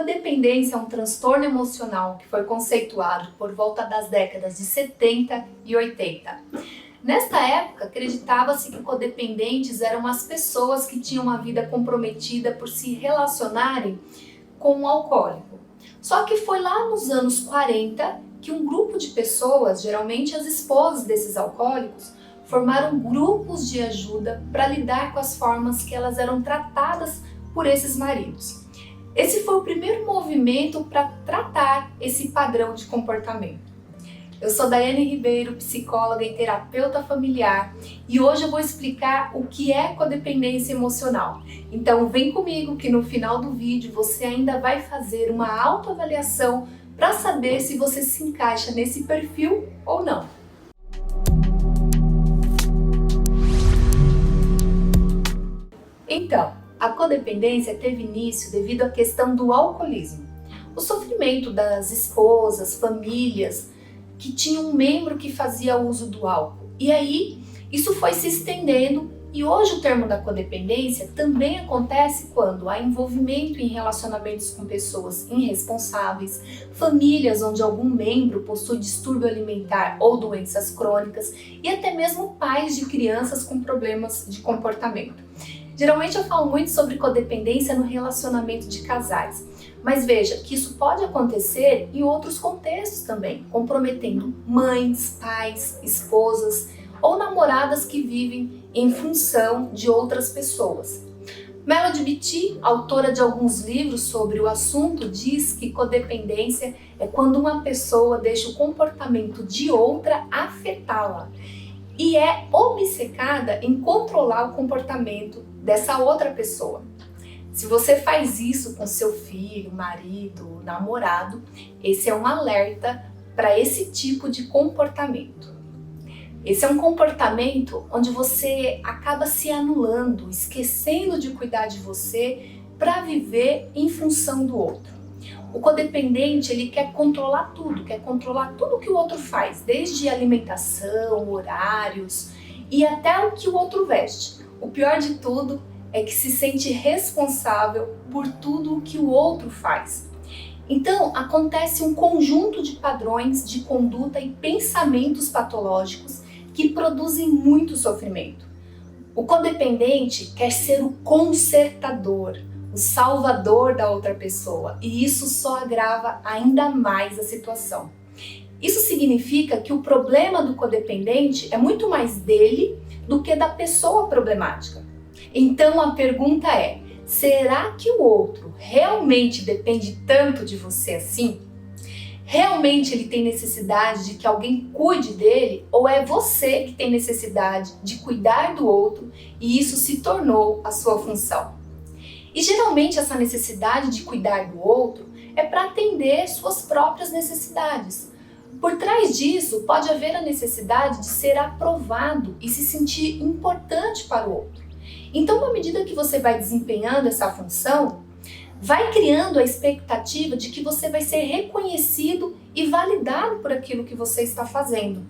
codependência é um transtorno emocional que foi conceituado por volta das décadas de 70 e 80. Nesta época, acreditava-se que codependentes eram as pessoas que tinham uma vida comprometida por se relacionarem com um alcoólico. Só que foi lá nos anos 40 que um grupo de pessoas, geralmente as esposas desses alcoólicos, formaram grupos de ajuda para lidar com as formas que elas eram tratadas por esses maridos. Esse foi o primeiro movimento para tratar esse padrão de comportamento. Eu sou Daiane Ribeiro, psicóloga e terapeuta familiar, e hoje eu vou explicar o que é codependência emocional. Então vem comigo que no final do vídeo você ainda vai fazer uma autoavaliação para saber se você se encaixa nesse perfil ou não. Então, a codependência teve início devido à questão do alcoolismo. O sofrimento das esposas, famílias que tinham um membro que fazia uso do álcool. E aí, isso foi se estendendo e hoje o termo da codependência também acontece quando há envolvimento em relacionamentos com pessoas irresponsáveis, famílias onde algum membro possui distúrbio alimentar ou doenças crônicas e até mesmo pais de crianças com problemas de comportamento. Geralmente eu falo muito sobre codependência no relacionamento de casais, mas veja que isso pode acontecer em outros contextos também, comprometendo mães, pais, esposas ou namoradas que vivem em função de outras pessoas. Melody Beattie, autora de alguns livros sobre o assunto, diz que codependência é quando uma pessoa deixa o comportamento de outra afetá-la e é obcecada em controlar o comportamento dessa outra pessoa. Se você faz isso com seu filho, marido, namorado, esse é um alerta para esse tipo de comportamento. Esse é um comportamento onde você acaba se anulando, esquecendo de cuidar de você para viver em função do outro. O codependente, ele quer controlar tudo que o outro faz, desde alimentação, horários e até o que o outro veste. O pior de tudo é que se sente responsável por tudo o que o outro faz. Então, acontece um conjunto de padrões de conduta e pensamentos patológicos que produzem muito sofrimento. O codependente quer ser o consertador, o salvador da outra pessoa, e isso só agrava ainda mais a situação. Isso significa que o problema do codependente é muito mais dele do que da pessoa problemática. Então a pergunta é: será que o outro realmente depende tanto de você assim? Realmente ele tem necessidade de que alguém cuide dele, ou é você que tem necessidade de cuidar do outro e isso se tornou a sua função? E geralmente essa necessidade de cuidar do outro é para atender suas próprias necessidades. Por trás disso pode haver a necessidade de ser aprovado e se sentir importante para o outro. Então, à medida que você vai desempenhando essa função, vai criando a expectativa de que você vai ser reconhecido e validado por aquilo que você está fazendo.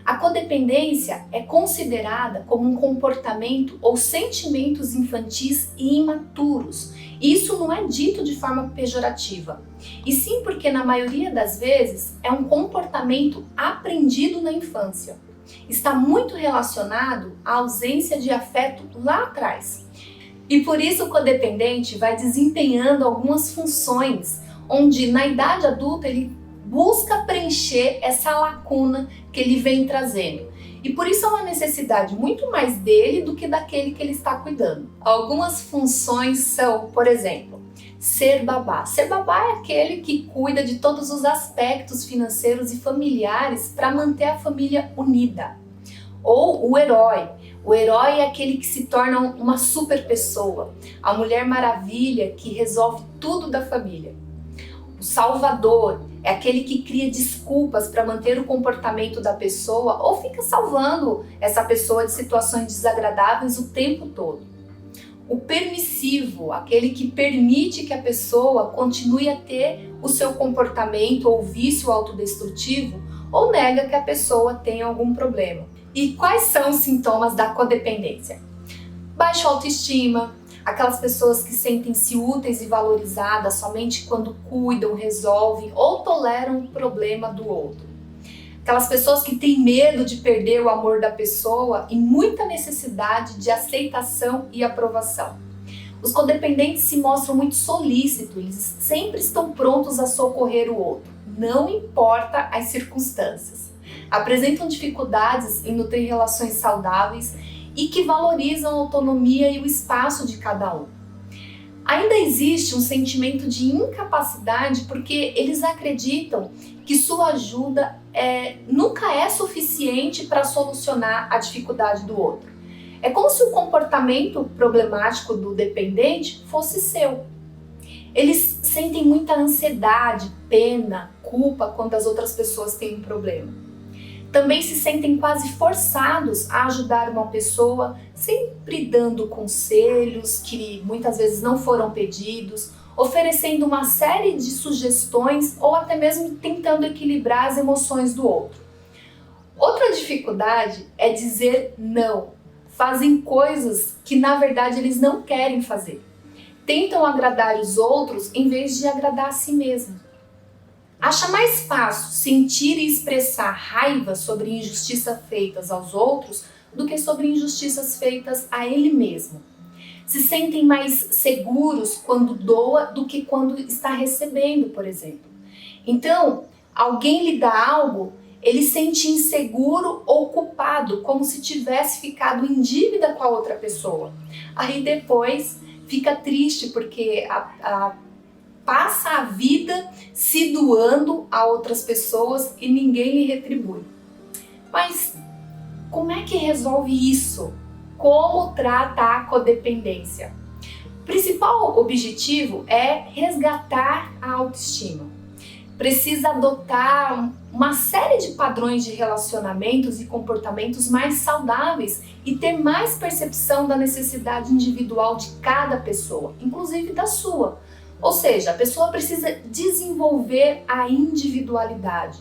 A codependência é considerada como um comportamento ou sentimentos infantis e imaturos. Isso não é dito de forma pejorativa, e sim porque na maioria das vezes é um comportamento aprendido na infância. Está muito relacionado à ausência de afeto lá atrás. E por isso o codependente vai desempenhando algumas funções, onde na idade adulta ele busca preencher essa lacuna que ele vem trazendo. E por isso é uma necessidade muito mais dele do que daquele que ele está cuidando. Algumas funções são, por exemplo, ser babá. Ser babá é aquele que cuida de todos os aspectos financeiros e familiares para manter a família unida. Ou o herói. O herói é aquele que se torna uma super pessoa, a Mulher Maravilha que resolve tudo da família. O salvador é aquele que cria desculpas para manter o comportamento da pessoa ou fica salvando essa pessoa de situações desagradáveis o tempo todo. O permissivo, aquele que permite que a pessoa continue a ter o seu comportamento ou vício autodestrutivo ou nega que a pessoa tenha algum problema. E quais são os sintomas da codependência? Baixa autoestima, aquelas pessoas que sentem-se úteis e valorizadas somente quando cuidam, resolvem ou toleram o problema do outro. Aquelas pessoas que têm medo de perder o amor da pessoa e muita necessidade de aceitação e aprovação. Os codependentes se mostram muito solícitos, eles sempre estão prontos a socorrer o outro, não importa as circunstâncias. Apresentam dificuldades em nutrir relações saudáveis e que valorizam a autonomia e o espaço de cada um. Ainda existe um sentimento de incapacidade porque eles acreditam que sua ajuda nunca é suficiente para solucionar a dificuldade do outro. É como se o comportamento problemático do dependente fosse seu. Eles sentem muita ansiedade, pena, culpa quando as outras pessoas têm um problema. Também se sentem quase forçados a ajudar uma pessoa, sempre dando conselhos que muitas vezes não foram pedidos, oferecendo uma série de sugestões ou até mesmo tentando equilibrar as emoções do outro. Outra dificuldade é dizer não. Fazem coisas que na verdade eles não querem fazer. Tentam agradar os outros em vez de agradar a si mesmo. Acha mais fácil sentir e expressar raiva sobre injustiças feitas aos outros do que sobre injustiças feitas a ele mesmo. Se sentem mais seguros quando doa do que quando está recebendo, por exemplo. Então, alguém lhe dá algo, ele se sente inseguro ou culpado, como se tivesse ficado em dívida com a outra pessoa. Aí depois fica triste porque passa a vida se doando a outras pessoas e ninguém lhe retribui. Mas como é que resolve isso? Como trata a codependência? O principal objetivo é resgatar a autoestima. Precisa adotar uma série de padrões de relacionamentos e comportamentos mais saudáveis e ter mais percepção da necessidade individual de cada pessoa, inclusive da sua. Ou seja, a pessoa precisa desenvolver a individualidade.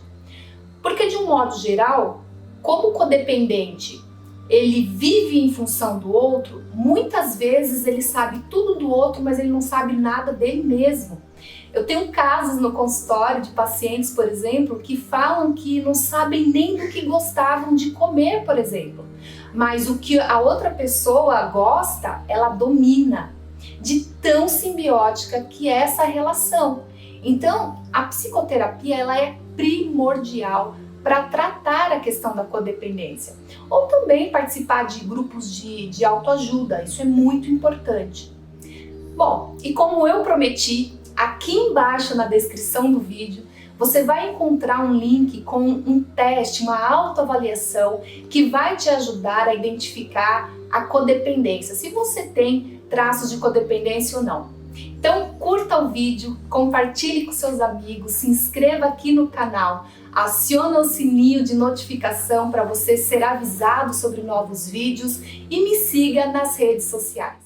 Porque de um modo geral, como o codependente ele vive em função do outro, muitas vezes ele sabe tudo do outro, mas ele não sabe nada dele mesmo. Eu tenho casos no consultório de pacientes, por exemplo, que falam que não sabem nem do que gostavam de comer, por exemplo. Mas o que a outra pessoa gosta, ela domina. De tão simbiótica que é essa relação. Então, a psicoterapia ela é primordial para tratar a questão da codependência. Ou também participar de grupos de autoajuda, isso é muito importante. Bom, e como eu prometi, aqui embaixo na descrição do vídeo, você vai encontrar um link com um teste, uma autoavaliação que vai te ajudar a identificar a codependência, se você tem traços de codependência ou não. Então curta o vídeo, compartilhe com seus amigos, se inscreva aqui no canal, aciona o sininho de notificação para você ser avisado sobre novos vídeos e me siga nas redes sociais.